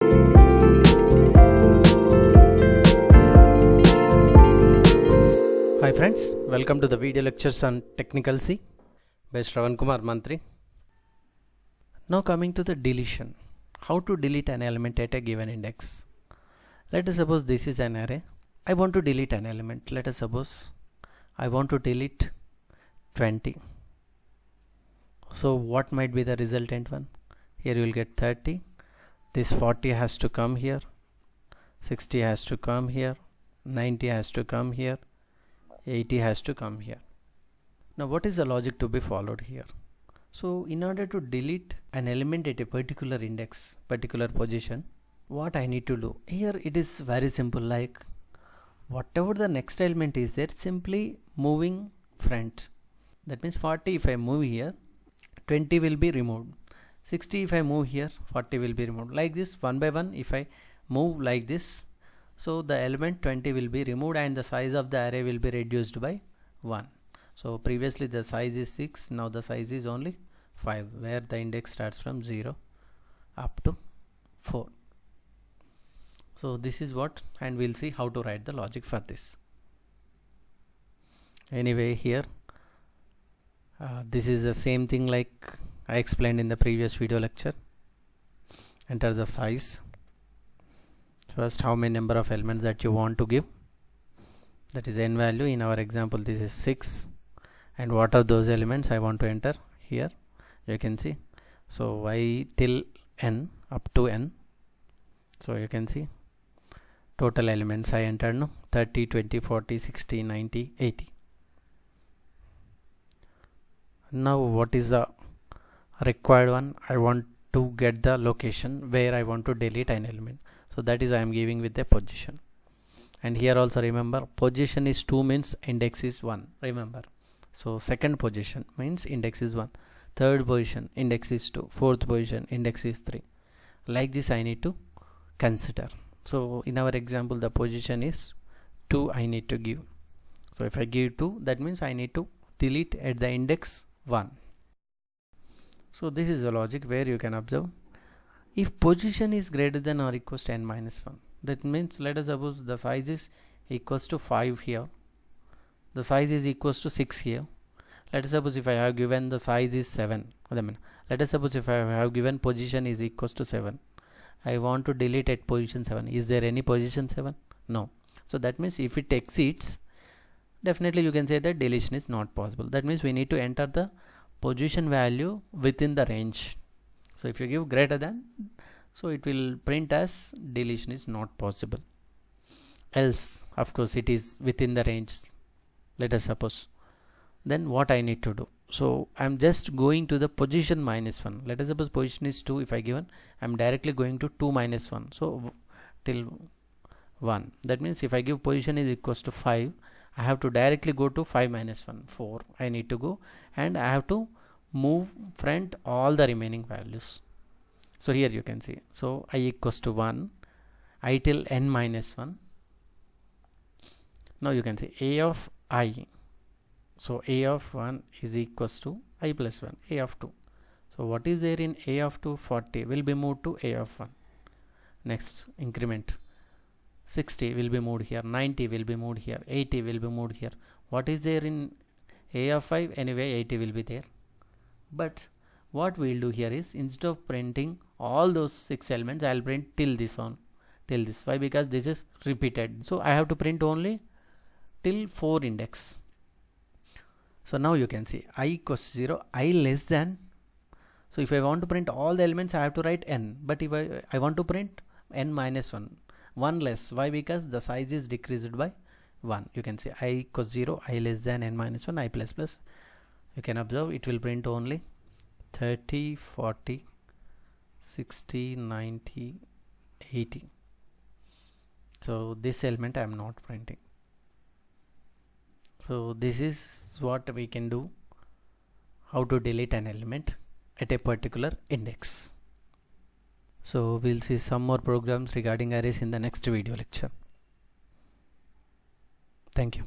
Hi friends, welcome to the video lectures on Technical C by Shravan Kumar Manthri. Now coming to the deletion. How to delete an element at a given index. Let us suppose this is an array. I want to delete an element. Let us suppose I want to delete 20. So what might be the resultant one? Here you will get 30. This 40 has to come here. 60 has to come here. 90 has to come here. 80 has to come here. Now what is the logic to be followed here? So in order to delete an element at a particular index, particular position, what I need to do? Here it is very simple, like whatever the next element is there, simply moving front. That means 40 if I move here, 20 will be removed. 60 if I move here, 40 will be removed. Like this, one by one, if I move like this, so the element 20 will be removed and the size of the array will be reduced by 1. So previously the size is 6, now the size is only 5, where the index starts from 0 up to 4. So this is what, and we'll see how to write the logic for this. Anyway, here this is the same thing like I explained in the previous video lecture. Enter the size. First, how many number of elements that you want to give, that is n value. In our example this is 6, and what are those elements I want to enter here, you can see. So y till n, up to n. So you can see total elements I entered, no, 30, 20, 40, 60, 90, 80. Now what is the required one? I want to get the location where I want to delete an element. So that is I am giving with the position. And here also remember, position is 2 means index is 1. Remember. So second position means index is 1. Third position, index is 2. Fourth position, index is 3. Like this I need to consider. So in our example the position is 2 I need to give. So if I give 2, that means I need to delete at the index 1. So this is the logic where you can observe. If position is greater than or equals to n minus 1, that means let us suppose the size is equals to 5 here, the size is equals to 6 here. Let us suppose if I have given the size is 7, let us suppose if I have given position is equals to 7, I want to delete at position 7. Is there any position 7? No. So that means if it exceeds, definitely you can say that deletion is not possible. That means we need to enter the position value within the range. So if you give greater than, so it will print as deletion is not possible. Else, of course, it is within the range, let us suppose. Then what I need to do? So I am just going to the position minus 1. Let us suppose position is 2. If I given, I am directly going to 2 minus 1. So till 1. That means if I give position is equals to 5, I have to directly go to 5 minus 1, 4. I need to go, and I have to move front all the remaining values. So here you can see, so I equals to 1, I till n minus 1. Now you can see a of I, so a of 1 is equals to I plus 1, a of 2. So what is there in a of 2? 40 will be moved to a of 1. Next increment, 60 will be moved here, 90 will be moved here, 80 will be moved here. What is there in a of 5? Anyway 80 will be there. But what we will do here is, instead of printing all those 6 elements, I will print till this on, till this. Why? Because this is repeated. So I have to print only till 4 index. So now you can see I equals 0, I less than. So if I want to print all the elements, I have to write n. But if I want to print n minus 1, 1 less. Why? Because the size is decreased by 1. You can see I equals 0, I less than n minus 1, I plus plus. You can observe it will print only 30, 40, 60, 90, 80. So this element I am not printing. So this is what we can do, how to delete an element at a particular index. So we'll see some more programs regarding arrays in the next video lecture. Thank you.